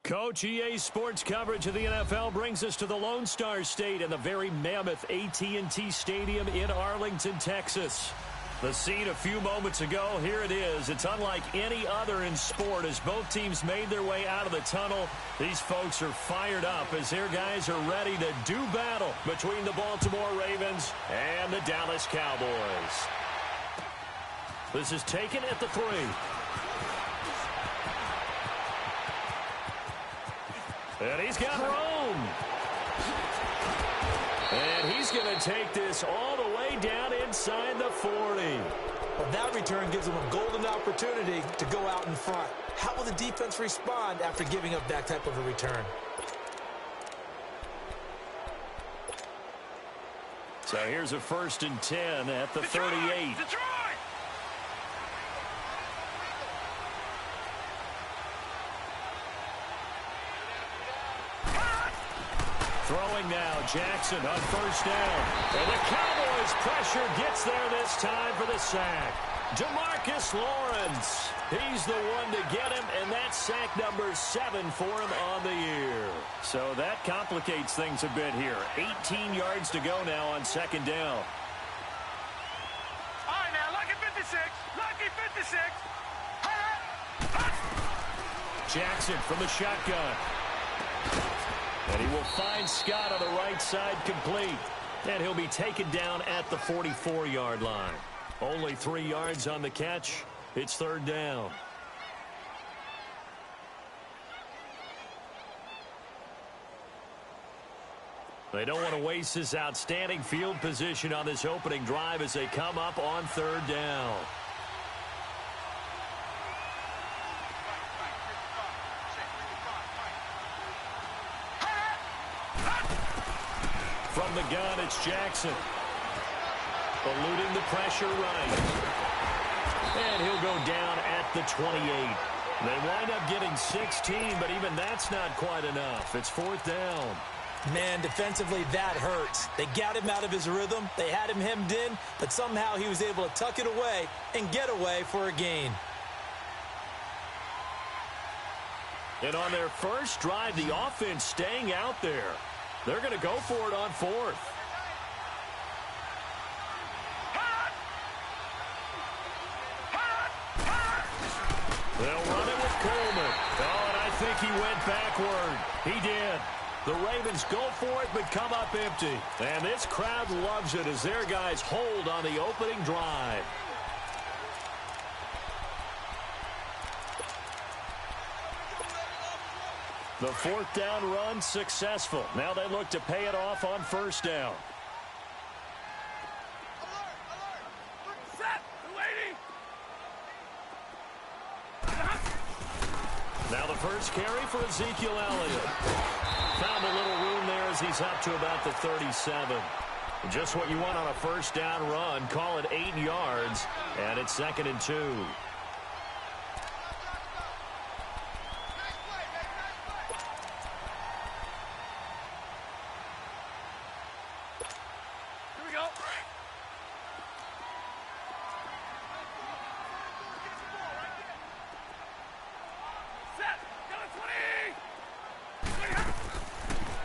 Coach, EA Sports coverage of the NFL brings us to the Lone Star State in the very mammoth AT&T Stadium in Arlington, Texas. The scene a few moments ago, here it is. It's unlike any other in sport as both teams made their way out of the tunnel. These folks are fired up as their guys are ready to do battle between the Baltimore Ravens and the Dallas Cowboys. This is taken at the 3. And he's got room. And he's going to take this all the way down inside the 40. Well, that return gives him a golden opportunity to go out in front. How will the defense respond after giving up that type of a return? So here's a 1st and 10 at the 38. Detroit! Throwing now, Jackson on 1st down. And the Cowboys pressure gets there this time for the sack. DeMarcus Lawrence, he's the one to get him, and that's sack number 7 for him on the year. So that complicates things a bit here. 18 yards to go now on 2nd down. All right, now, lucky 56. Lucky 56. Jackson from the shotgun. And he will find Scott on the right side complete. And he'll be taken down at the 44-yard line. Only 3 yards on the catch. It's 3rd down. They don't want to waste this outstanding field position on this opening drive as they come up on 3rd down. From the gun, it's Jackson. Eluding the pressure right. And he'll go down at the 28. They wind up getting 16, but even that's not quite enough. It's 4th down. Man, defensively, that hurts. They got him out of his rhythm. They had him hemmed in, but somehow he was able to tuck it away and get away for a gain. And on their first drive, the offense staying out there. They're going to go for it on 4th. They'll run it with Coleman. Oh, and I think he went backward. He did. The Ravens go for it but come up empty. And this crowd loves it as their guys hold on the opening drive. The 4th down run successful. Now they look to pay it off on 1st down. Set! Waiting! Now the first carry for Ezekiel Elliott. Found a little room there as he's up to about the 37. Just what you want on a 1st down run. Call it 8 yards, and it's 2nd and 2.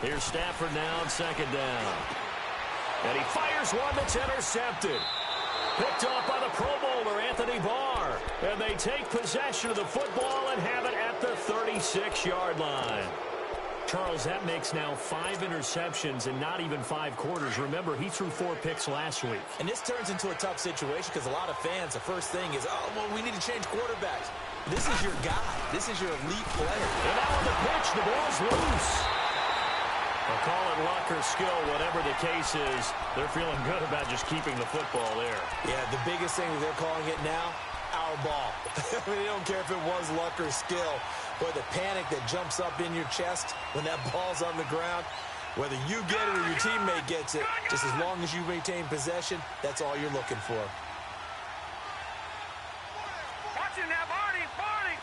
Here's Stafford now on 2nd down. And he fires one that's intercepted. Picked off by the Pro Bowler, Anthony Barr. And they take possession of the football and have it at the 36-yard line. Charles, that makes now 5 interceptions in not even 5 quarters. Remember, he threw 4 picks last week. And this turns into a tough situation because a lot of fans, the first thing is, oh, well, we need to change quarterbacks. This is your guy. This is your elite player. And now on the pitch, the ball's loose. They'll call it luck or skill, whatever the case is. They're feeling good about just keeping the football there. Yeah, the biggest thing that they're calling it now, our ball. I mean, they don't care if it was luck or skill. But the panic that jumps up in your chest when that ball's on the ground, whether you get it or your teammate gets it, just as long as you maintain possession, that's all you're looking for. Watch it now, Barney! Barney!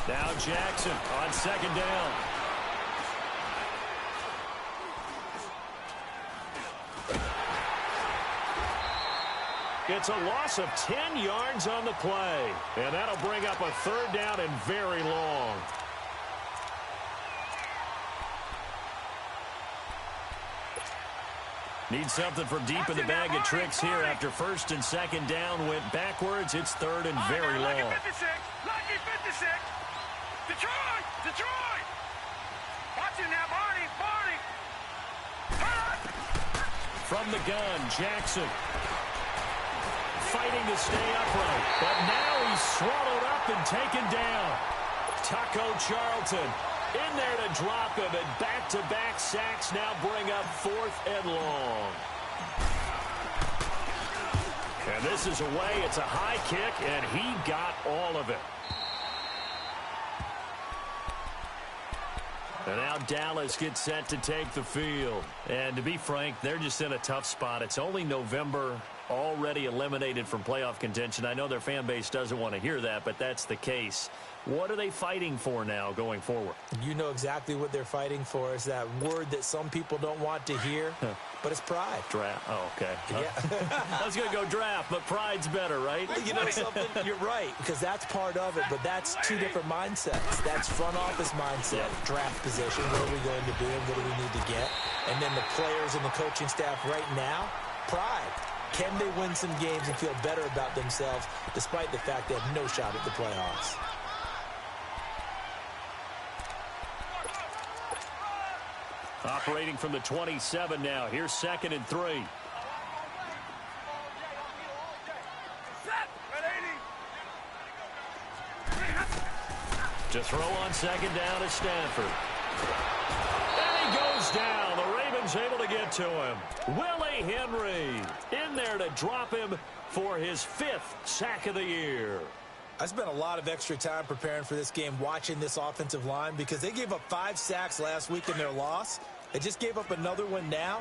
Now Jackson on 2nd down. It's a loss of 10 yards on the play. And that'll bring up a third down and very long. Need something from deep in the bag of tricks here after first and second down went backwards. It's third and very long. Lucky 56. Lucky 56. Detroit. Detroit. Watch it now, Barney. Barney. From the gun, Jackson. Fighting to stay upright. But now he's swallowed up and taken down. Taco Charlton in there to drop him, and back-to-back sacks now bring up fourth and long. And this is away. It's a high kick, and he got all of it. And now Dallas gets set to take the field. And to be frank, they're just in a tough spot. It's only November, already eliminated from playoff contention. I know their fan base doesn't want to hear that, but that's the case. What are they fighting for now going forward? You know exactly what they're fighting for. Is that word that some people don't want to hear, but it's pride. Draft. Oh, okay. Yeah. I was going to go draft, but pride's better, right? You know something? You're right, because that's part of it, but that's two different mindsets. That's front office mindset, draft position, what are we going to do and what do we need to get? And then the players and the coaching staff right now, pride. Can they win some games and feel better about themselves despite the fact they have no shot at the playoffs? Operating from the 27 now. Here's 2nd and 3. To throw on 2nd down is Stanford. And he goes down. The Ravens able to get to him. Willie Henry in there to drop him for his 5th sack of the year. I spent a lot of extra time preparing for this game watching this offensive line because they gave up 5 sacks last week in their loss. They just gave up another one now.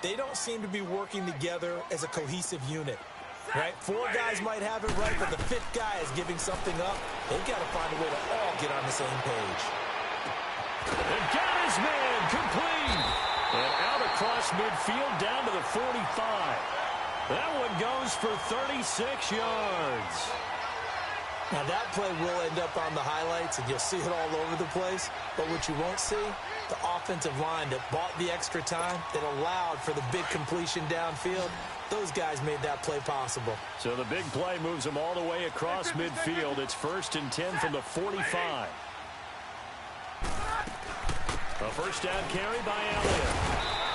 They don't seem to be working together as a cohesive unit, right? 4 guys might have it right, but the 5th guy is giving something up. They've got to find a way to all get on the same page. And got his man complete. And out across midfield down to the 45. That one goes for 36 yards. Now, that play will end up on the highlights, and you'll see it all over the place. But what you won't see, the offensive line that bought the extra time, that allowed for the big completion downfield, those guys made that play possible. So the big play moves them all the way across midfield. It's 1st and 10 from the 45. A first down carry by Elliott.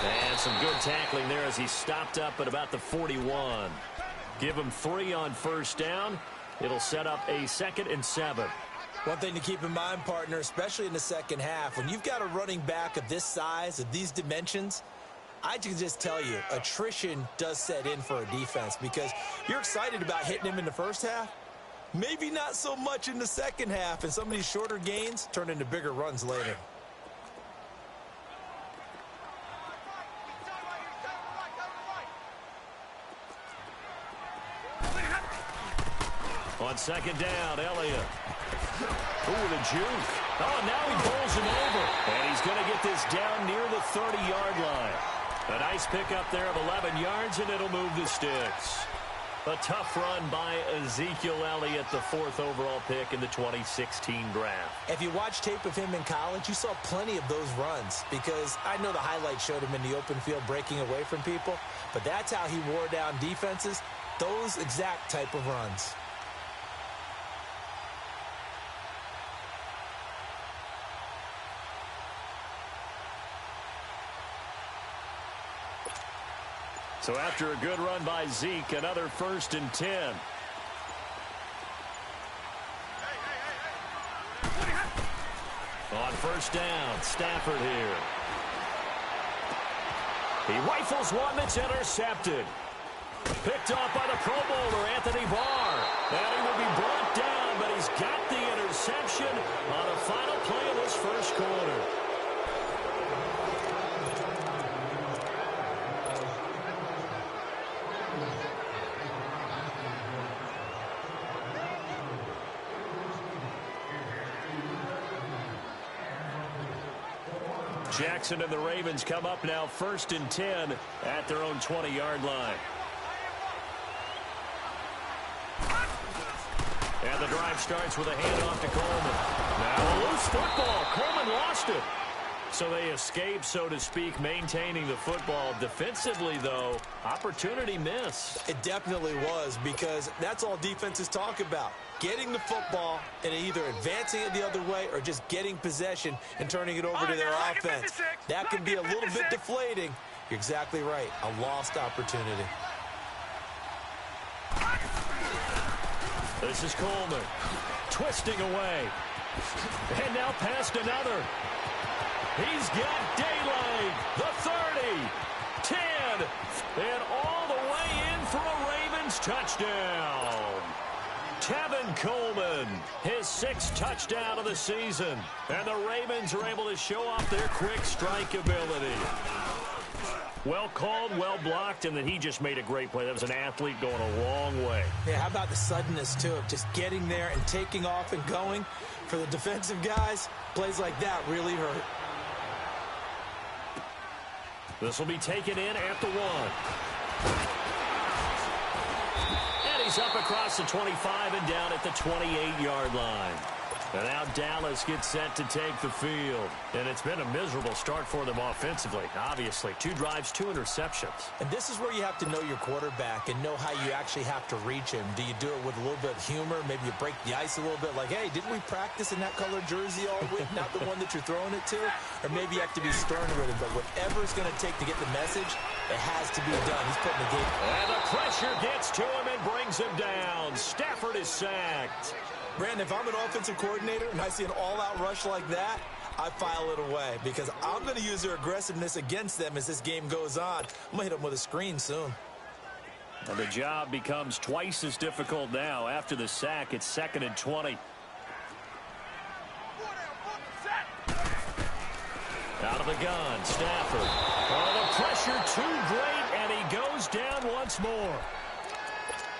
And some good tackling there as he stopped up at about the 41. Give him 3 on first down. It'll set up a 2nd and 7. One thing to keep in mind, partner, especially in the second half, when you've got a running back of this size, of these dimensions, I can just tell you, attrition does set in for a defense because you're excited about hitting him in the first half. Maybe not so much in the second half, and some of these shorter gains turn into bigger runs later. On 2nd down, Elliott. Ooh, the juke. Oh, now he bowls him over. And he's going to get this down near the 30-yard line. A nice pickup there of 11 yards, and it'll move the sticks. A tough run by Ezekiel Elliott, the 4th overall pick in the 2016 draft. If you watch tape of him in college, you saw plenty of those runs because I know the highlights showed him in the open field breaking away from people, but that's how he wore down defenses, those exact type of runs. So after a good run by Zeke, another 1st and 10. On first down, Stafford here. He rifles one that's intercepted. Picked off by the Pro Bowler, Anthony Barr. And he will be brought down, but he's got the interception on a final play of this first quarter. Jackson and the Ravens come up now 1st and 10 at their own 20-yard line. half starts with a handoff to Coleman. Now a loose football. Coleman lost it. So they escape, so to speak, maintaining the football. Defensively, though, opportunity missed. It definitely was, because that's all defenses talk about. Getting the football and either advancing it the other way or just getting possession and turning it over to their offense. That can be a little bit deflating. You're exactly right. A lost opportunity. This is Coleman. Twisting away. And now past another. He's got daylight. The 30, 10, and all the way in for a Ravens touchdown. Tevin Coleman, his 6th touchdown of the season. And the Ravens are able to show off their quick strike ability. Well called, well blocked, and then he just made a great play. That was an athlete going a long way. Yeah, how about the suddenness, too, of just getting there and taking off and going? For the defensive guys, plays like that really hurt. This will be taken in at the 1. And he's up across the 25 and down at the 28-yard line. And now Dallas gets set to take the field. And it's been a miserable start for them offensively, obviously. 2 drives, 2 interceptions. And this is where you have to know your quarterback and know how you actually have to reach him. Do you do it with a little bit of humor? Maybe you break the ice a little bit, like, hey, didn't we practice in that colored jersey all week, not the one that you're throwing it to? Or maybe you have to be stern with him. But whatever it's going to take to get the message, it has to be done. He's putting the game. And the pressure gets to him and brings him down. Stafford is sacked. Brandon, if I'm an offensive coordinator and I see an all-out rush like that, I file it away because I'm going to use their aggressiveness against them as this game goes on. I'm going to hit them with a screen soon. And the job becomes twice as difficult now. After the sack, it's 2nd and 20. Out of the gun, Stafford. Oh, the pressure too great, and he goes down once more.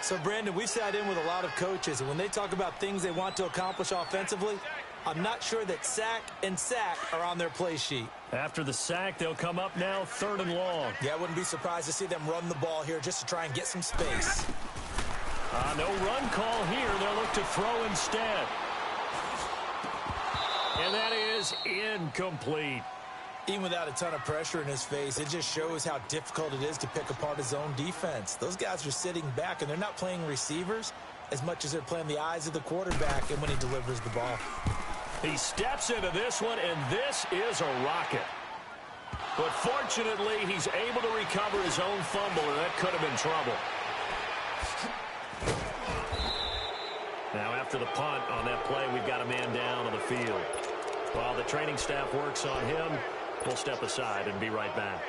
So, Brandon, we've sat in with a lot of coaches, and when they talk about things they want to accomplish offensively, I'm not sure that sack and sack are on their play sheet. After the sack, they'll come up now 3rd and long. Yeah, I wouldn't be surprised to see them run the ball here just to try and get some space. No run call here. They'll look to throw instead. And that is incomplete. Even without a ton of pressure in his face, it just shows how difficult it is to pick apart his own defense. Those guys are sitting back, and they're not playing receivers as much as they're playing the eyes of the quarterback and when he delivers the ball. He steps into this one, and this is a rocket. But fortunately, he's able to recover his own fumble, and that could have been trouble. Now, after the punt on that play, we've got a man down on the field. While the training staff works on him, we'll step aside and be right back.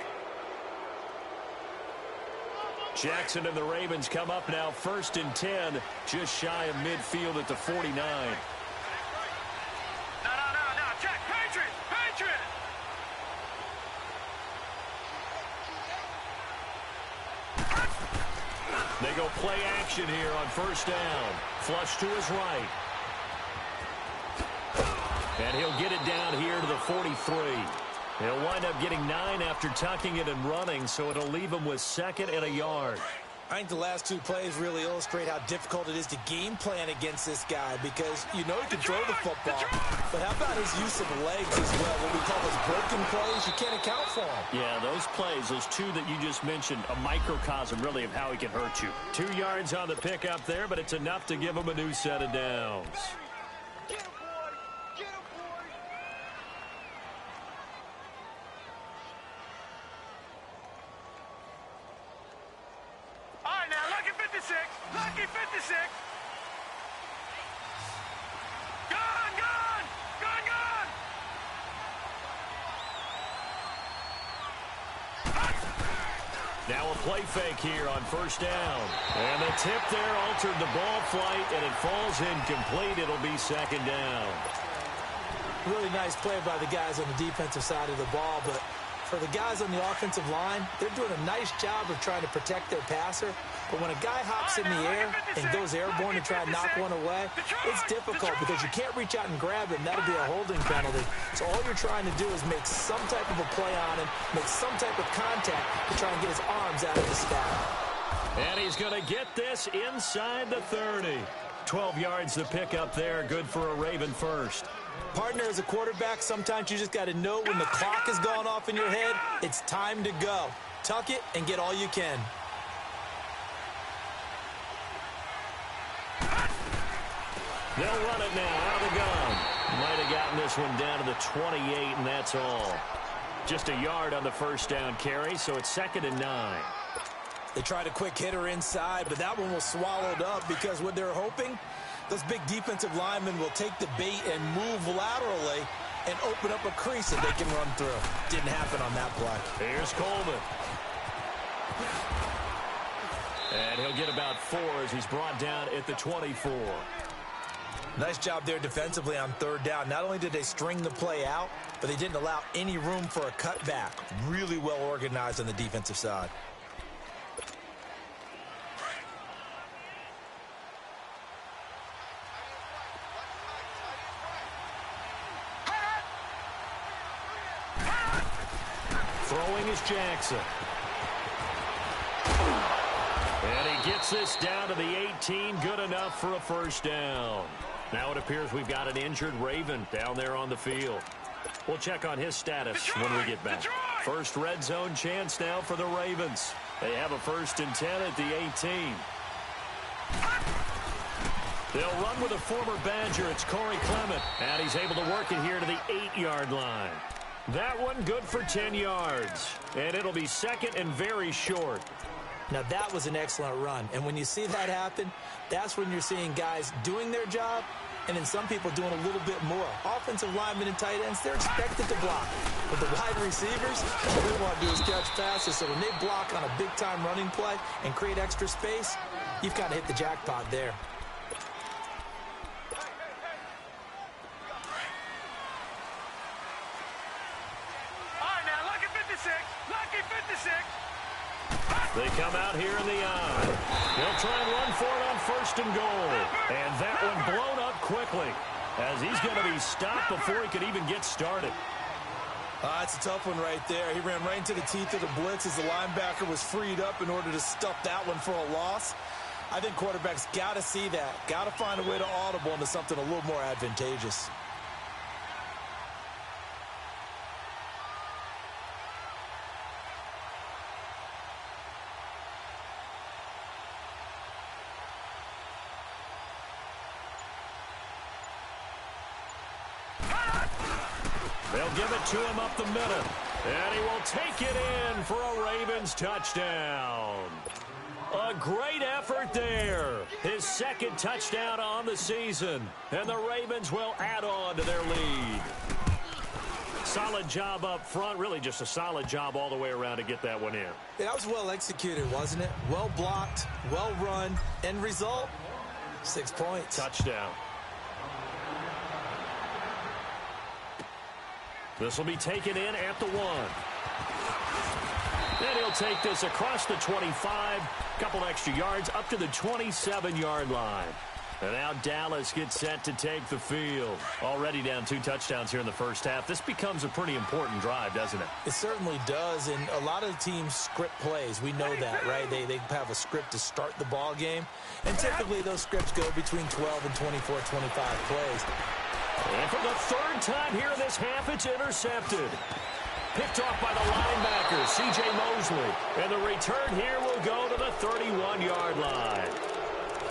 Jackson and the Ravens come up now 1st and 10, just shy of midfield at the 49. No, check, Patriot! They go play action here on 1st down. Flush to his right. And he'll get it down here to the 43. He'll wind up getting 9 after tucking it and running, so it'll leave him with 2nd and a yard. I think the last 2 plays really illustrate how difficult it is to game plan against this guy because you know he can throw the football. But how about his use of legs as well? What we call those broken plays, you can't account for them. Yeah, those plays, those 2 that you just mentioned, a microcosm really of how he can hurt you. 2 yards on the pickup there, but it's enough to give him a new set of downs. Lucky 56. Gone. Now a play fake here on 1st down. And the tip there altered the ball flight, and it falls incomplete. It'll be 2nd down. Really nice play by the guys on the defensive side of the ball, but for the guys on the offensive line, they're doing a nice job of trying to protect their passer. But when a guy hops in the air and goes airborne to try and knock one away, it's difficult because you can't reach out and grab him. That'll be a holding penalty. So all you're trying to do is make some type of a play on him, make some type of contact to try and get his arms out of the stack. And he's going to get this inside the 30. 12 yards to pick up there. Good for a Raven first. Partner, as a quarterback, sometimes you just got to know when the clock is going off in your head, it's time to go. Tuck it and get all you can. They'll run it now out of the gun. Might have gotten this one down to the 28, and that's all. Just a yard on the first down carry, so it's 2nd and 9. They tried a quick hitter inside, but that one was swallowed up because what they're hoping, those big defensive linemen will take the bait and move laterally and open up a crease that they can run through. Didn't happen on that play. Here's Coleman. And he'll get about 4 as he's brought down at the 24. Nice job there defensively on 3rd down. Not only did they string the play out, but they didn't allow any room for a cutback. Really well organized on the defensive side. Throwing is Jackson. And he gets this down to the 18. Good enough for a first down. Now it appears we've got an injured Raven down there on the field. We'll check on his status when we get back. First red zone chance now for the Ravens. They have a 1st and 10 at the 18. They'll run with a former Badger. It's Corey Clement. And he's able to work it here to the 8-yard line. That one good for 10 yards. And it'll be 2nd and very short. Now, that was an excellent run. And when you see that happen, that's when you're seeing guys doing their job and then some people doing a little bit more. Offensive linemen and tight ends, they're expected to block. But the wide receivers, all they want to do is catch passes. So when they block on a big-time running play and create extra space, you've got to hit the jackpot there. All right, now, lucky 56. Lucky 56. They come out here in the eye. They'll try and run for it on 1st and goal. And that one blown up quickly as he's going to be stopped before he could even get started. That's a tough one right there. He ran right into the teeth of the blitz as the linebacker was freed up in order to stuff that one for a loss. I think quarterbacks got to see that. Got to find a way to audible into something a little more advantageous. They'll give it to him up the middle. And he will take it in for a Ravens touchdown. A great effort there. His 2nd touchdown on the season. And the Ravens will add on to their lead. Solid job up front. Really just a solid job all the way around to get that one in. That was well executed, wasn't it? Well blocked, well run. End result, 6 points. Touchdown. This will be taken in at the 1. Then he'll take this across the 25. Couple extra yards up to the 27-yard line. And now Dallas gets set to take the field. Already down 2 touchdowns here in the first half. This becomes a pretty important drive, doesn't it? It certainly does, and a lot of teams script plays. We know that, right? They have a script to start the ball game, and typically those scripts go between 12 and 24, 25 plays. And for the 3rd time here in this half, it's intercepted. Picked off by the linebacker, C.J. Mosley. And the return here will go to the 31-yard line.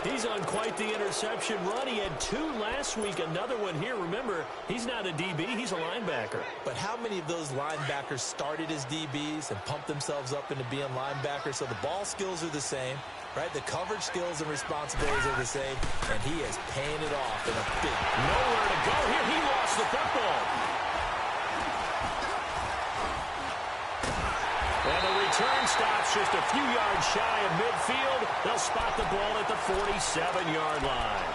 He's on quite the interception run. He had 2 last week, another one here. Remember, he's not a DB, he's a linebacker. But how many of those linebackers started as DBs and pumped themselves up into being linebackers? So the ball skills are the same, right? The coverage skills and responsibilities are the same, and he is paying it off in a big... Nowhere to go here. He lost the football. And the return stops just a few yards shy of midfield. They'll spot the ball at the 47-yard line.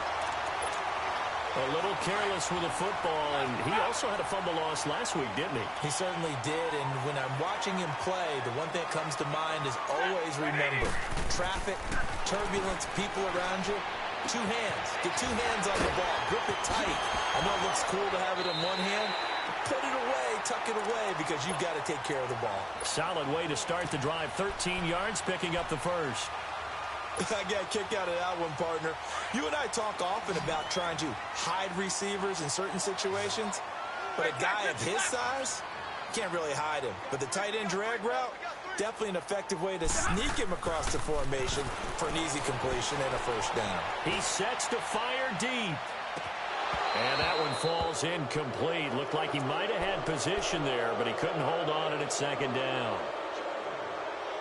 A little careless with the football, and he also had a fumble loss last week, didn't he? He certainly did, and when I'm watching him play, the one thing that comes to mind is always remember, traffic, turbulence, people around you, 2 hands. Get 2 hands on the ball. Grip it tight. I know it looks cool to have it in one hand. Put it away, tuck it away, because you've got to take care of the ball. Solid way to start the drive. 13 yards, picking up the first. I got a kick out of that one, partner. You and I talk often about trying to hide receivers in certain situations, but a guy of his size can't really hide him. But the tight end drag route, definitely an effective way to sneak him across the formation for an easy completion and a first down. He sets to fire deep. And that one falls incomplete. Looked like he might have had position there, but he couldn't hold on at second down.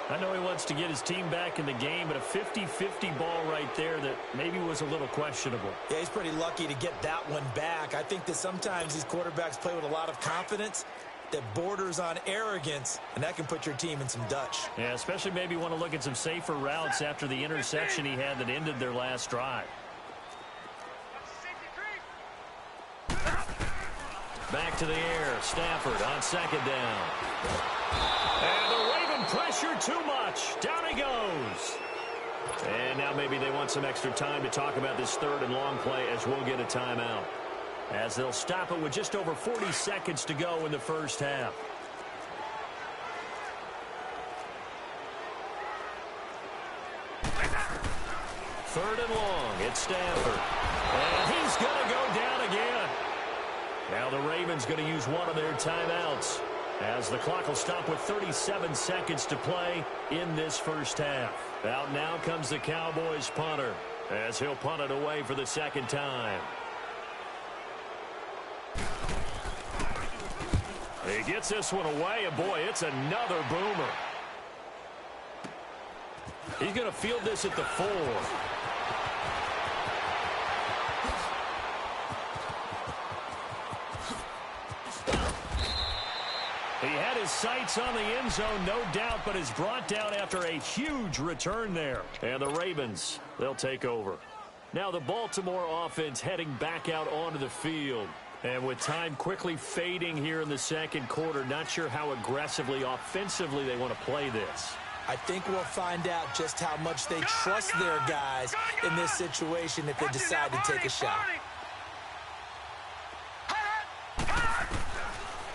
I know he wants to get his team back in the game, but a 50-50 ball right there that maybe was a little questionable. Yeah, he's pretty lucky to get that one back. I think that sometimes these quarterbacks play with a lot of confidence that borders on arrogance, and that can put your team in some Dutch. Yeah, especially maybe want to look at some safer routes after the interception he had that ended their last drive. Back to the air. Stafford on second down. And the Raven pressure too much. Down he goes. And now maybe they want some extra time to talk about this third and long play as we'll get a timeout. As they'll stop it with just over 40 seconds to go in the first half. Third and long. It's Stafford. And he's going to go down again. Now the Ravens going to use one of their timeouts as the clock will stop with 37 seconds to play in this first half. Out now comes the Cowboys punter as he'll punt it away for the second time. He gets this one away, and boy, it's another boomer. He's going to field this at the 4. He had his sights on the end zone, no doubt, but is brought down after a huge return there. And the Ravens, they'll take over. Now the Baltimore offense heading back out onto the field. And with time quickly fading here in the second quarter, not sure how aggressively, offensively they want to play this. I think we'll find out just how much they trust their guys in this situation if they decide to take a shot.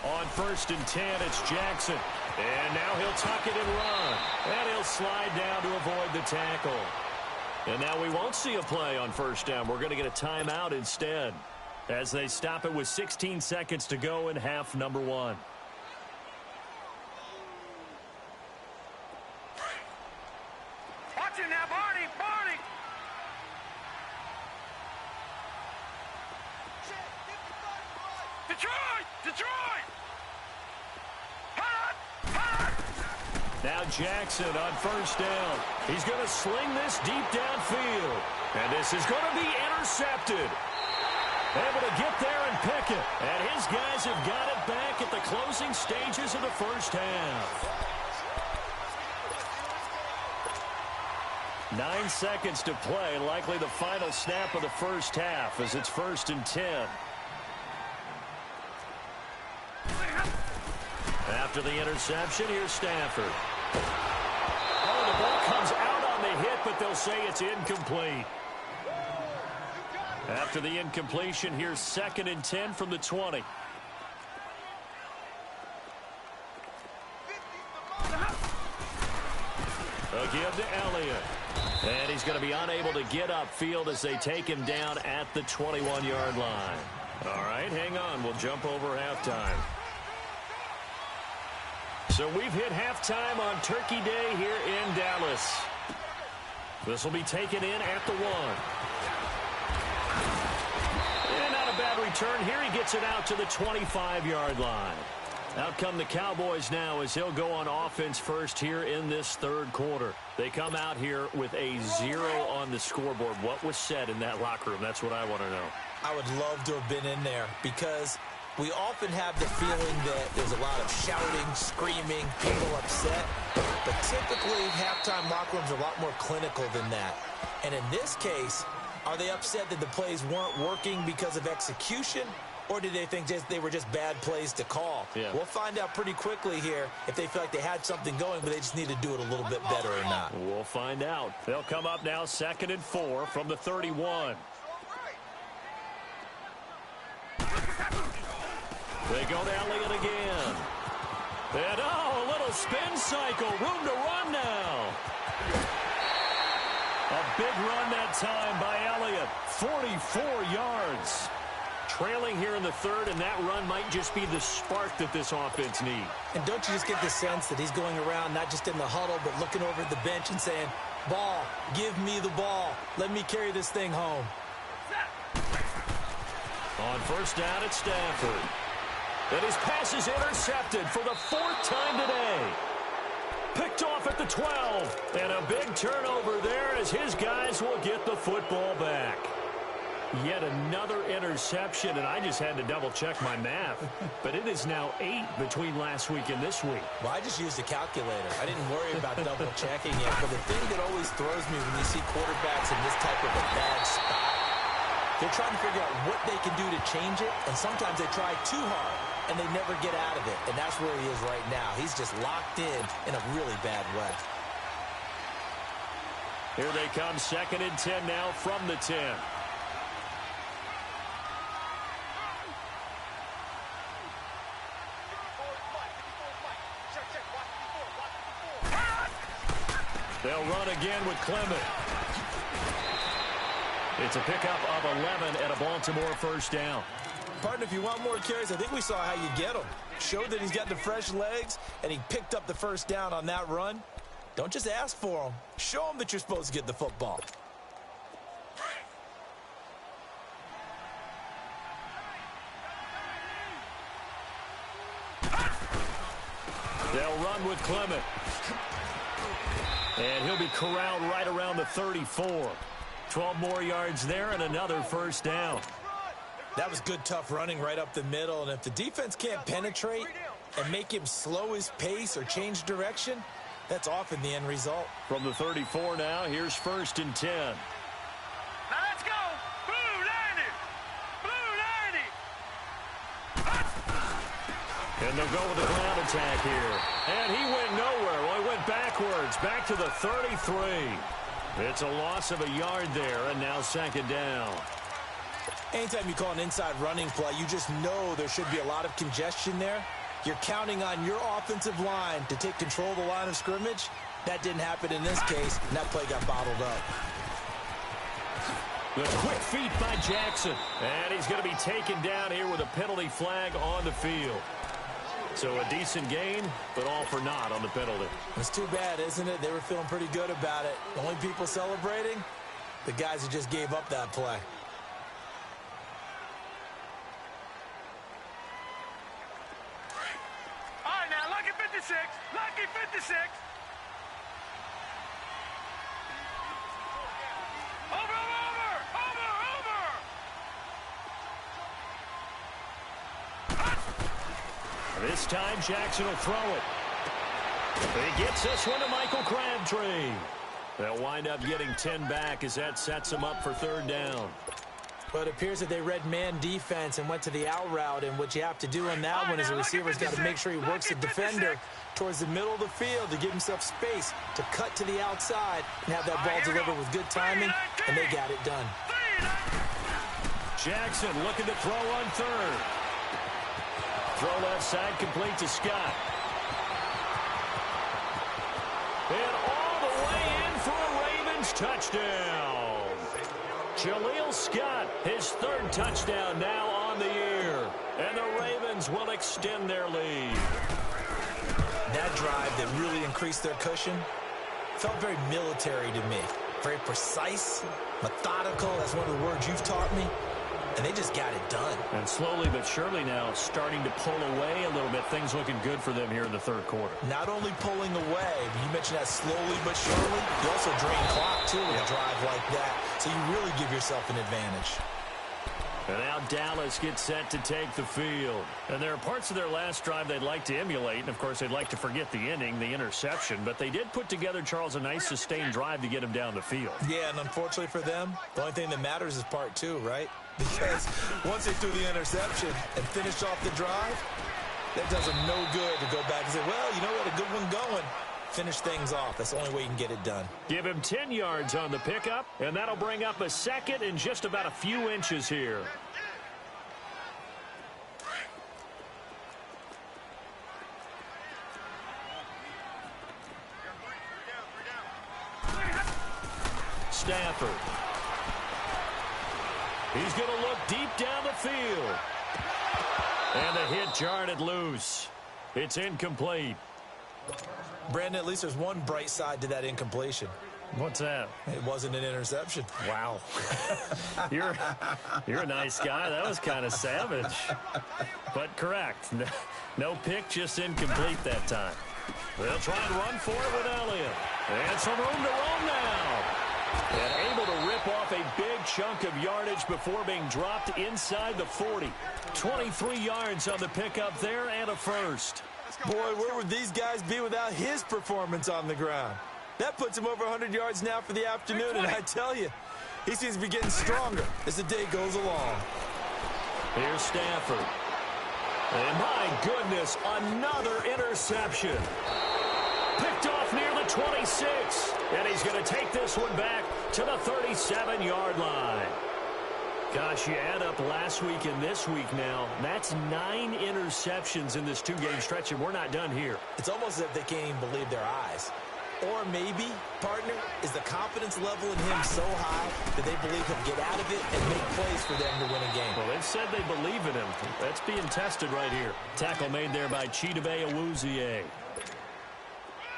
On 1st and 10, it's Jackson. And now he'll tuck it and run. And he'll slide down to avoid the tackle. And now we won't see a play on first down. We're going to get a timeout instead as they stop it with 16 seconds to go in half number 1. Watch it now, Barney! Barney! Detroit! Detroit! Now Jackson on first down. He's going to sling this deep downfield. And this is going to be intercepted. Able to get there and pick it. And his guys have got it back at the closing stages of the first half. 9 seconds to play. Likely the final snap of the first half as it's 1st and 10. After the interception, here's Stafford. Oh, the ball comes out on the hit, but they'll say it's incomplete. After the incompletion, here's 2nd and 10 from the 20. Again to Elliott. And he's going to be unable to get upfield as they take him down at the 21-yard line. All right, hang on. We'll jump over halftime. So we've hit halftime on Turkey Day here in Dallas. This will be taken in at the 1. And not a bad return here. He gets it out to the 25-yard line. Out come the Cowboys now as he'll go on offense first here in this third quarter. They come out here with a 0 on the scoreboard. What was said in that locker room? That's what I want to know. I would love to have been in there because we often have the feeling that there's a lot of shouting, screaming, people upset. But typically, halftime locker rooms are a lot more clinical than that. And in this case, are they upset that the plays weren't working because of execution? Or did they think they were just bad plays to call? Yeah. We'll find out pretty quickly here if they feel like they had something going, but they just need to do it a little bit better or not. We'll find out. They'll come up now 2nd and 4 from the 31. They go to Elliott again. And, oh, a little spin cycle. Room to run now. A big run that time by Elliott. 44 yards. Trailing here in the third, and that run might just be the spark that this offense needs. And don't you just get the sense that he's going around not just in the huddle, but looking over at the bench and saying, ball, give me the ball. Let me carry this thing home. On first down at Stafford. And his pass is intercepted for the fourth time today. Picked off at the 12. And a big turnover there as his guys will get the football back. Yet another interception, and I just had to double-check my math. But it is now 8 between last week and this week. Well, I just used a calculator. I didn't worry about double-checking it. But the thing that always throws me when you see quarterbacks in this type of a bad spot, they're trying to figure out what they can do to change it, and sometimes they try too hard, and they never get out of it. And that's where he is right now. He's just locked in a really bad way. Here they come, 2nd and 10 now from the 10. They'll run again with Clement. It's a pickup of 11 and a Baltimore first down. Partner, if you want more carries, I think we saw how you get them. Showed that he's got the fresh legs, and he picked up the first down on that run. Don't just ask for them. Show them that you're supposed to get the football. They'll run with Clement. And he'll be corralled right around the 34. 12 more yards there and another first down. That was good, tough running right up the middle. And if the defense can't penetrate and make him slow his pace or change direction, that's often the end result. From the 34 now, here's 1st and 10. Now let's go. Blue 90. Blue 90. And they'll go with the ground attack here. And he went nowhere. Well, he went backwards, back to the 33. It's a loss of a yard there, and now 2nd down. Anytime you call an inside running play, you just know there should be a lot of congestion there. You're counting on your offensive line to take control of the line of scrimmage. That didn't happen in this case, and that play got bottled up. The quick feet by Jackson. And he's going to be taken down here with a penalty flag on the field. So a decent gain, but all for naught on the penalty. It's too bad, isn't it? They were feeling pretty good about it. The only people celebrating, the guys who just gave up that play. All right, now, lucky 56. Lucky 56. Over. This time, Jackson will throw it. He gets this one to Michael Crabtree. They'll wind up getting 10 back as that sets them up for 3rd down. But it appears that they read man defense and went to the out route, and what you have to do on that one is the receiver's got to make sure he works the defender towards the middle of the field to give himself space to cut to the outside and have that ball delivered with good timing, and they got it done. Jackson looking to throw on 3rd. Throw left side, complete to Scott. And all the way in for a Ravens touchdown. Jaleel Scott, his 3rd touchdown now on the year. And the Ravens will extend their lead. That drive that really increased their cushion felt very military to me. Very precise, methodical. That's one of the words you've taught me. And they just got it done. And slowly but surely now starting to pull away a little bit. Things looking good for them here in the 3rd quarter. Not only pulling away, but you mentioned that slowly but surely. You also drain clock, too, with a drive like that. So you really give yourself an advantage. And now Dallas gets set to take the field. And there are parts of their last drive they'd like to emulate. And, of course, they'd like to forget the inning, the interception. But they did put together, Charles, a nice sustained drive to get him down the field. Yeah, and unfortunately for them, the only thing that matters is part 2, right? Because once they threw the interception and finished off the drive, that does them no good to go back and say, well, you know what, a good one going. Finish things off. That's the only way you can get it done. Give him 10 yards on the pickup, and that'll bring up a 2nd and just about a few inches here. Stafford. He's going to look deep down the field. And the hit jarred it loose. It's incomplete. Brandon, at least there's one bright side to that incompletion. What's that? It wasn't an interception. Wow. You're a nice guy. That was kind of savage. But correct. No pick, just incomplete that time. They'll try and run for it with Elliott. And some room to roam now. And able to rip off a big chunk of yardage before being dropped inside the 40. 23 yards on the pickup there and a first. Boy, where would these guys be without his performance on the ground? That puts him over 100 yards now for the afternoon, and I tell you, he seems to be getting stronger as the day goes along. Here's Stafford. And my goodness, another interception. Picked off near the 26. And he's going to take this one back to the 37-yard line. Gosh, you add up last week and this week now, that's 9 interceptions in this 2-game stretch, and we're not done here. It's almost as if they can't even believe their eyes. Or maybe, partner, is the confidence level in him so high that they believe he'll get out of it and make plays for them to win a game. Well, they've said they believe in him. That's being tested right here. Tackle made there by Chidobe Awuzie.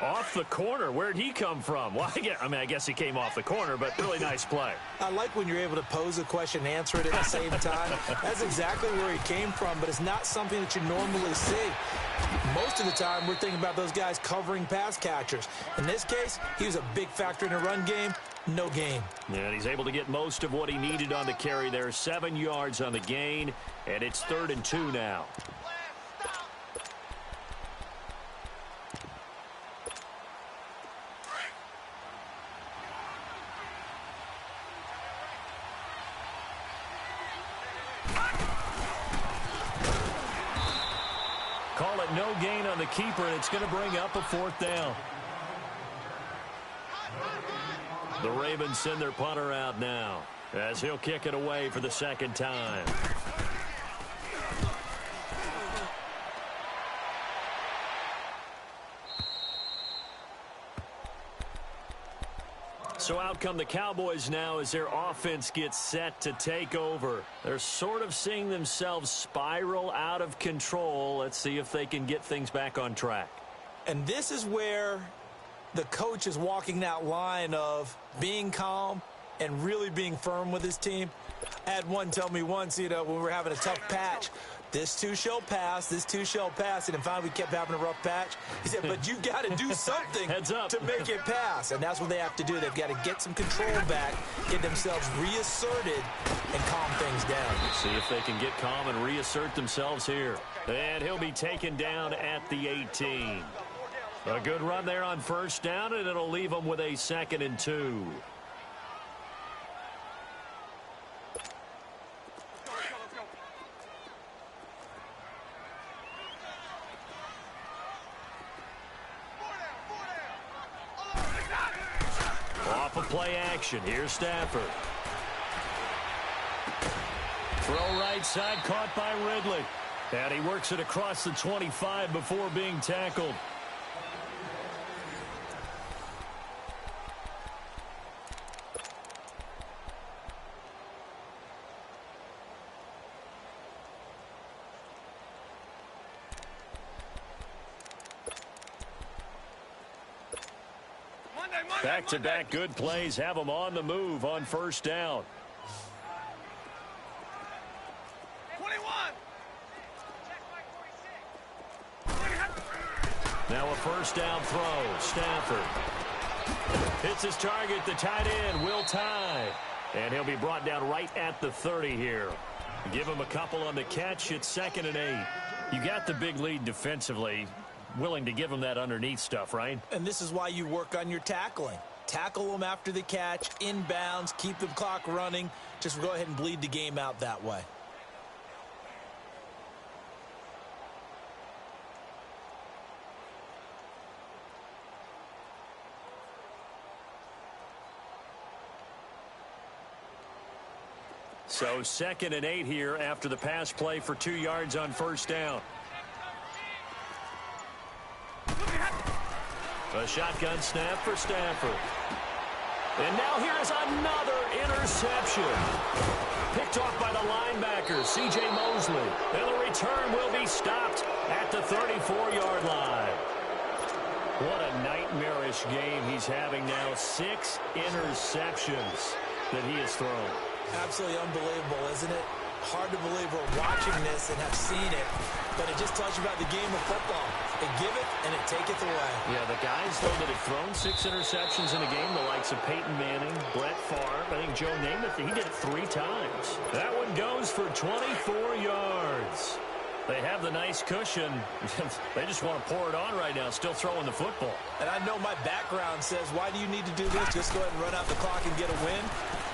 Off the corner. Where'd he come from? Well, I guess he came off the corner, but really nice play. I like when you're able to pose a question and answer it at the same time. That's exactly where he came from, but it's not something that you normally see. Most of the time, we're thinking about those guys covering pass catchers. In this case, he was a big factor in the run game. No gain. Yeah, and he's able to get most of what he needed on the carry there. 7 yards on the gain, and it's 3rd and 2 now. Call it no gain on the keeper, and it's going to bring up a 4th down. The Ravens send their punter out now as he'll kick it away for the 2nd time. So out come the Cowboys now as their offense gets set to take over. They're sort of seeing themselves spiral out of control. Let's see if they can get things back on track. And this is where the coach is walking that line of being calm and really being firm with his team. I had one tell me once, when we were having a tough patch, this too shall pass, this too shall pass. And then finally we kept having a rough patch. He said, but you got to do something Heads up. to make it pass. And that's what they have to do. They've got to get some control back, get themselves reasserted, and calm things down. See if they can get calm and reassert themselves here. And he'll be taken down at the 18. A good run there on 1st down, and it'll leave them with a 2nd and 2. Off of play action. Here's Stafford. Throw right side, caught by Ridley. And he works it across the 25 before being tackled. Back-to-back good plays have them on the move on 1st down. 21. Now a 1st down throw. Stafford hits his target, the tight end, Will Tye. And he'll be brought down right at the 30 here. Give him a couple on the catch. It's 2nd and 8. You got the big lead defensively. Willing to give him that underneath stuff, right? And this is why you work on your tackling. Tackle them after the catch, inbounds, keep the clock running. Just go ahead and bleed the game out that way. So 2nd and 8 here after the pass play for 2 yards on 1st down. A shotgun snap for Stafford. And now here's another interception. Picked off by the linebacker, C.J. Mosley. And the return will be stopped at the 34-yard line. What a nightmarish game he's having now. 6 interceptions that he has thrown. Absolutely unbelievable, isn't it? Hard to believe we're watching this and have seen it, but it just tells you about the game of football. It give it and it taketh away. Yeah, the guys, though, that have thrown 6 interceptions in a game, the likes of Peyton Manning, Brett Favre, I think Joe Namath, he did it 3 times. That one goes for 24 yards. They have the nice cushion. They just want to pour it on right now, still throwing the football. And I know my background says, why do you need to do this? Just go ahead and run out the clock and get a win.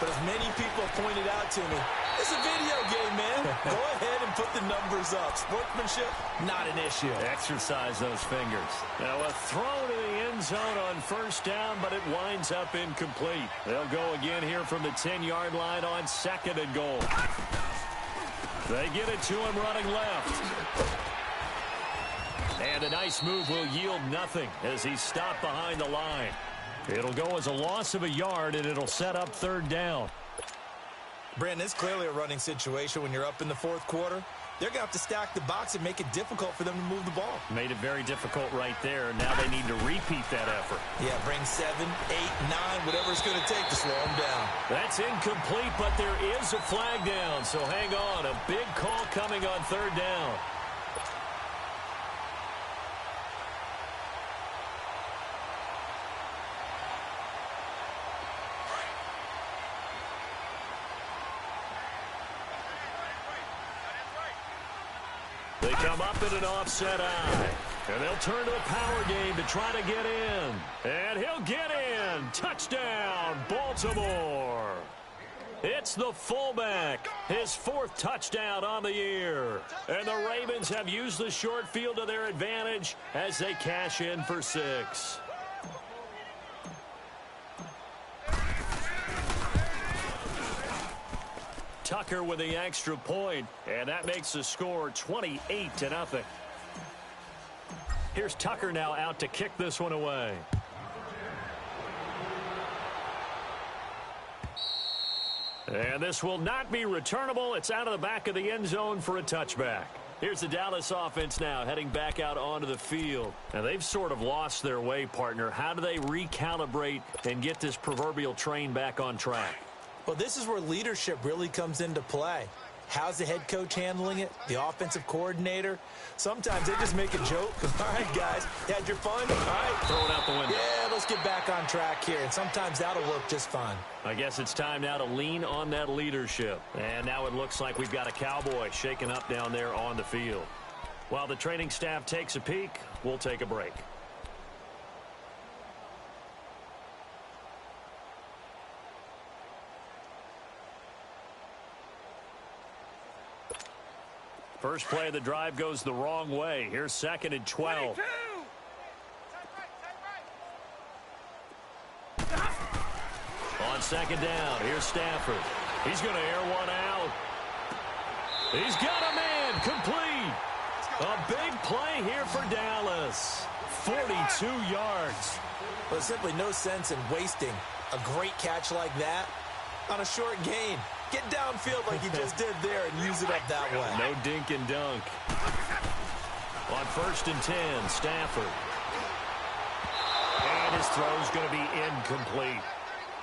But as many people pointed out to me, it's a video game, man. Go ahead and put the numbers up. Sportsmanship, not an issue. Exercise those fingers. Now a throw to the end zone on first down, but it winds up incomplete. They'll go again here from the 10-yard line on 2nd and goal. They get it to him running left. And a nice move will yield nothing as he's stopped behind the line. It'll go as a loss of a yard, and it'll set up 3rd down. Brandon, it's clearly a running situation when you're up in the 4th quarter. They're going to have to stack the box and make it difficult for them to move the ball. Made it very difficult right there. Now they need to repeat that effort. Yeah, bring 7, 8, 9, whatever it's going to take to slow them down. That's incomplete, but there is a flag down, so hang on. A big call coming on 3rd down. They come up in an offset eye. And they'll turn to a power game to try to get in. And he'll get in. Touchdown, Baltimore. It's the fullback. His 4th touchdown on the year. And the Ravens have used the short field to their advantage as they cash in for 6. Tucker with the extra point, and that makes the score 28-0. Here's Tucker now out to kick this one away. And this will not be returnable. It's out of the back of the end zone for a touchback. Here's the Dallas offense now heading back out onto the field. Now they've sort of lost their way, partner. How do they recalibrate and get this proverbial train back on track? Well, this is where leadership really comes into play. How's the head coach handling it? The offensive coordinator? Sometimes they just make a joke. All right, guys, you had your fun? All right. Throw it out the window. Yeah, let's get back on track here. And sometimes that'll work just fine. I guess it's time now to lean on that leadership. And now it looks like we've got a Cowboy shaking up down there on the field. While the training staff takes a peek, we'll take a break. First play of the drive goes the wrong way. Here's 2nd and 12. On 2nd down, here's Stafford. He's going to air one out. He's got a man complete. A big play here for Dallas. 42 yards. There's simply no sense in wasting a great catch like that on a short gain. Get downfield like he just did there and use it up that way. No dink and dunk. On 1st and 10, Stafford. And his throw's going to be incomplete.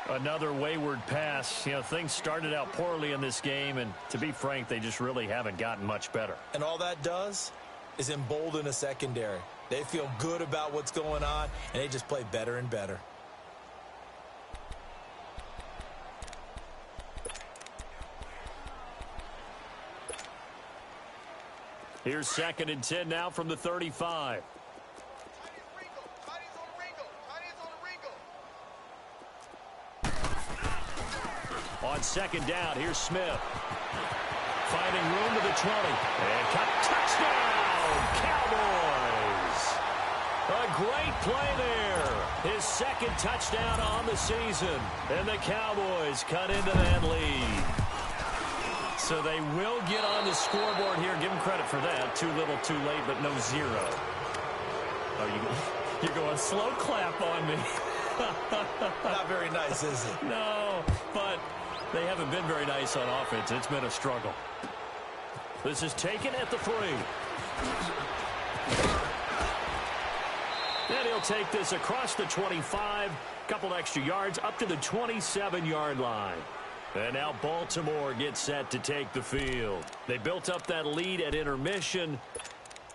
Another wayward pass. You know, things started out poorly in this game, and to be frank, they just really haven't gotten much better. And all that does is embolden a secondary. They feel good about what's going on, and they just play better and better. Here's 2nd and 10 now from the 35. On 2nd down, here's Smith. Finding room to the 20. And touchdown, Cowboys. A great play there. His 2nd touchdown on the season. And the Cowboys cut into that lead. So they will get on the scoreboard here. Give them credit for that. Too little, too late, but no zero. Oh, you're going slow clap on me. Not very nice, is it? No, but they haven't been very nice on offense. It's been a struggle. This is taken at the 3. And he'll take this across the 25, couple extra yards, up to the 27-yard line. And now Baltimore gets set to take the field. They built up that lead at intermission,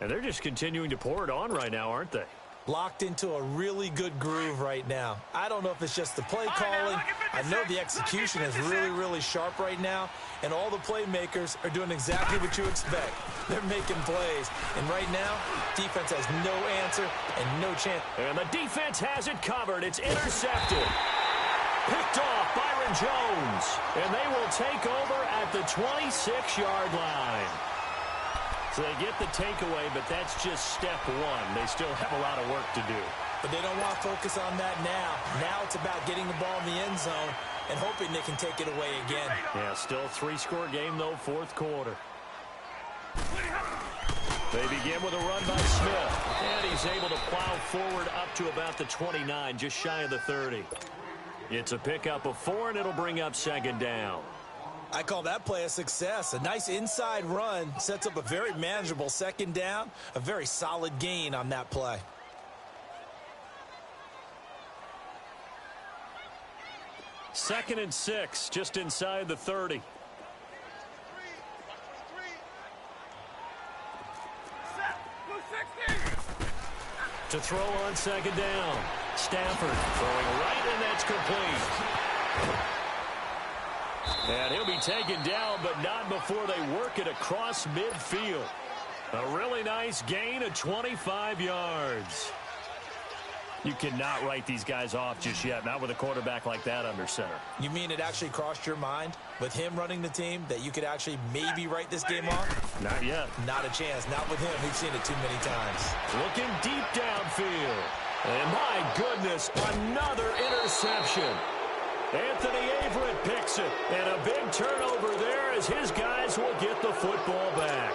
and they're just continuing to pour it on right now, aren't they? Locked into a really good groove right now. I don't know if it's just the play calling. I know the execution is really, really sharp right now, and all the playmakers are doing exactly what you expect. They're making plays, and right now, defense has no answer and no chance. And the defense has it covered. It's intercepted. Picked off Byron Jones, and they will take over at the 26-yard line. So they get the takeaway, but that's just step one. They still have a lot of work to do. But they don't want to focus on that now. Now it's about getting the ball in the end zone and hoping they can take it away again. Yeah, still a 3-score game, though, fourth quarter. They begin with a run by Smith, and he's able to plow forward up to about the 29, just shy of the 30. It's a pickup of 4, and it'll bring up second down. I call that play a success. A nice inside run sets up a very manageable second down, a very solid gain on that play. Second and 6, just inside the 30. To throw on second down. Stafford throwing right, and that's complete. And he'll be taken down, but not before they work it across midfield. A really nice gain of 25 yards. You cannot write these guys off just yet, not with a quarterback like that under center. You mean it actually crossed your mind with him running the team that you could actually maybe write this game off? Not yet. Not a chance. Not with him. We've seen it too many times. Looking deep downfield. And my goodness, another interception. Anthony Averett picks it. And a big turnover there as his guys will get the football back.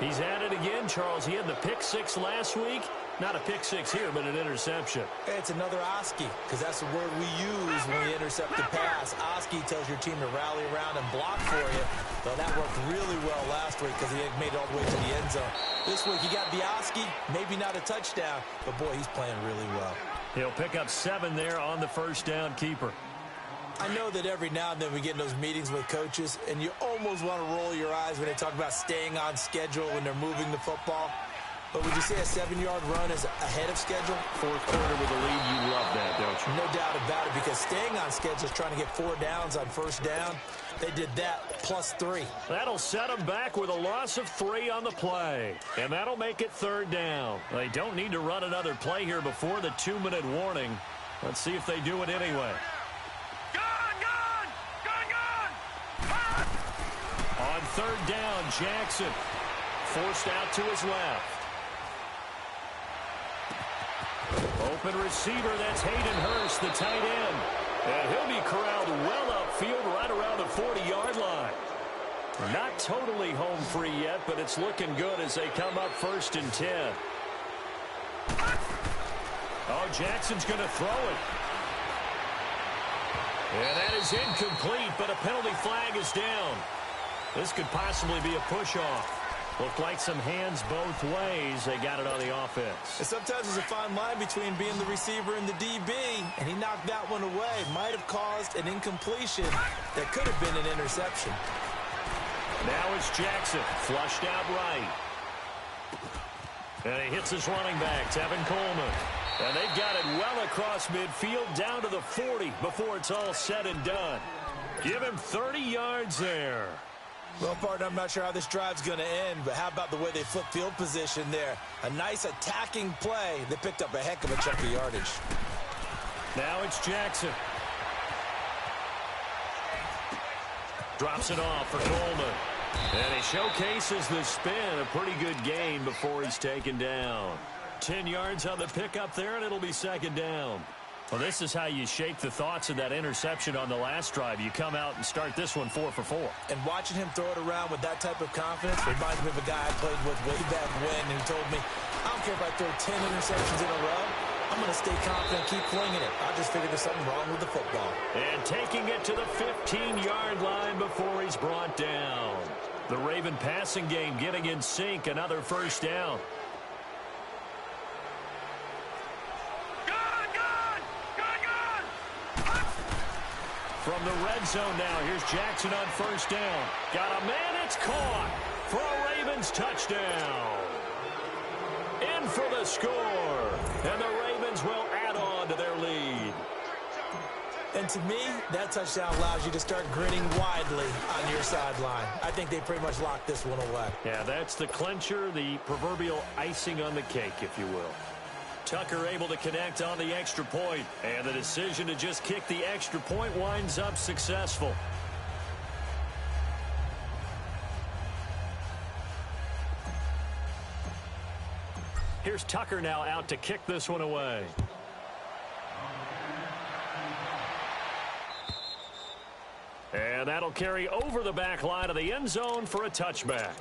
He's at it again, Charles. He had the pick 6 last week. Not a pick 6 here, but an interception. It's another Oski, because that's the word we use when we intercept the pass. Oski tells your team to rally around and block for you. Well, that worked really well last week because he had made it all the way to the end zone. This week, he got the Oski, maybe not a touchdown, but boy, he's playing really well. He'll pick up 7 there on the first down keeper. I know that every now and then we get in those meetings with coaches, and you almost want to roll your eyes when they talk about staying on schedule when they're moving the football. But would you say a 7-yard run is ahead of schedule? Fourth quarter with a lead, you love that, don't you? No doubt about it, because staying on schedule is trying to get 4 downs on first down. They did that plus 3. That'll set them back with a loss of 3 on the play. And that'll make it third down. They don't need to run another play here before the 2-minute warning. Let's see if they do it anyway. On third down, Jackson forced out to his left. Open receiver, that's Hayden Hurst, the tight end. And he'll be corralled well upfield right around the 40-yard line. Not totally home free yet, but it's looking good as they come up 1st and 10. Oh, Jackson's going to throw it. And that is incomplete, but a penalty flag is down. This could possibly be a push-off. Looked like some hands both ways. They got it on the offense. And sometimes there's a fine line between being the receiver and the DB, and he knocked that one away. Might have caused an incompletion that could have been an interception. Now it's Jackson, flushed out right. And he hits his running back, Tevin Coleman. And they've got it well across midfield, down to the 40 before it's all said and done. Give him 30 yards there. Well, partner, I'm not sure how this drive's going to end, but how about the way they flip field position there? A nice attacking play. They picked up a heck of a chunk of yardage. Now it's Jackson. Drops it off for Coleman. And he showcases the spin. A pretty good gain before he's taken down. 10 yards on the pickup there, and it'll be second down. Well, this is how you shake the thoughts of that interception on the last drive. You come out and start this one 4 for 4. And watching him throw it around with that type of confidence reminds me of a guy I played with way back when who told me, I don't care if I throw 10 interceptions in a row. I'm going to stay confident, keep flinging it. I just figured there's something wrong with the football. And taking it to the 15-yard line before he's brought down. The Raven passing game getting in sync. Another first down. From the red zone now, here's Jackson on first down. Got a man, it's caught for a Ravens touchdown. In for the score, and the Ravens will add on to their lead. And to me, that touchdown allows you to start grinning widely on your sideline. I think they pretty much locked this one away. Yeah, that's the clincher, the proverbial icing on the cake, if you will. Tucker able to connect on the extra point, and the decision to just kick the extra point winds up successful. Here's Tucker now out to kick this one away. And that'll carry over the back line of the end zone for a touchback.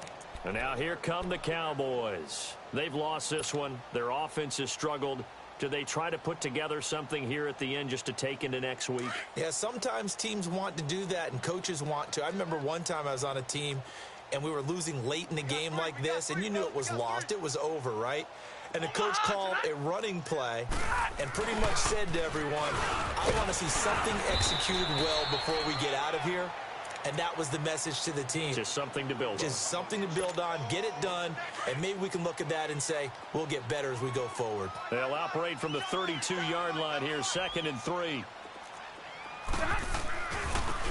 And now here come the Cowboys. They've lost this one. Their offense has struggled. Do they try to put together something here at the end just to take into next week? Yeah, sometimes teams want to do that and coaches want to. I remember one time I was on a team and we were losing late in the game like this, and you knew it was lost. It was over, right? And the coach called a running play and pretty much said to everyone, I want to see something executed well before we get out of here. And that was the message to the team. Just something to build on. Just something to build on, get it done, and maybe we can look at that and say, we'll get better as we go forward. They'll operate from the 32-yard line here, 2nd and 3.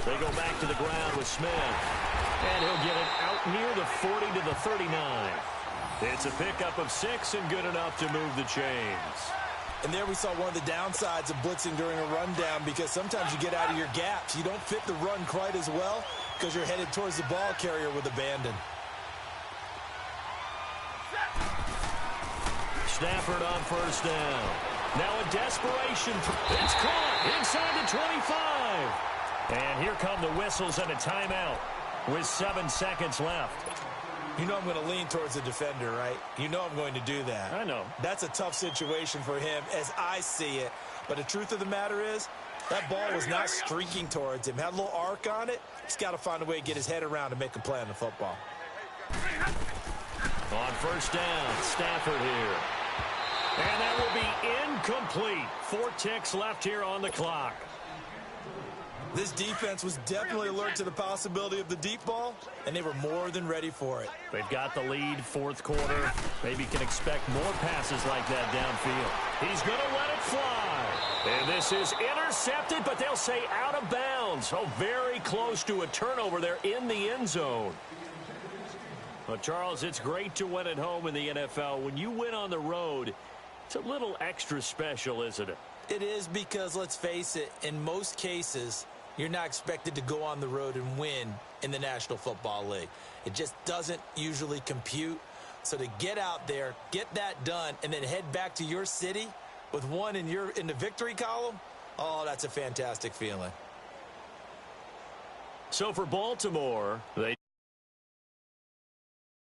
They go back to the ground with Smith. And he'll get it out near the 40 to the 39. It's a pickup of 6 and good enough to move the chains. And there we saw one of the downsides of blitzing during a rundown, because sometimes you get out of your gaps. You don't fit the run quite as well because you're headed towards the ball carrier with abandon. Stafford on first down. Now a desperation. It's caught inside the 25. And here come the whistles and a timeout with 7 seconds left. You know I'm going to lean towards the defender, right? You know I'm going to do that. I know. That's a tough situation for him as I see it. But the truth of the matter is, that ball was not streaking towards him. Had a little arc on it. He's got to find a way to get his head around and make a play on the football. On first down, Stafford here. And that will be incomplete. 4 ticks left here on the clock. This defense was definitely alert to the possibility of the deep ball, and they were more than ready for it. They've got the lead, 4th quarter. Maybe can expect more passes like that downfield. He's going to let it fly. And this is intercepted, but they'll say out of bounds. Oh, very close to a turnover there in the end zone. Well, Charles, it's great to win at home in the NFL. When you win on the road, it's a little extra special, isn't it? It is, because, let's face it, in most cases, you're not expected to go on the road and win in the National Football League. It just doesn't usually compute. So to get out there, get that done, and then head back to your city with one in the victory column, oh, that's a fantastic feeling. So for Baltimore, they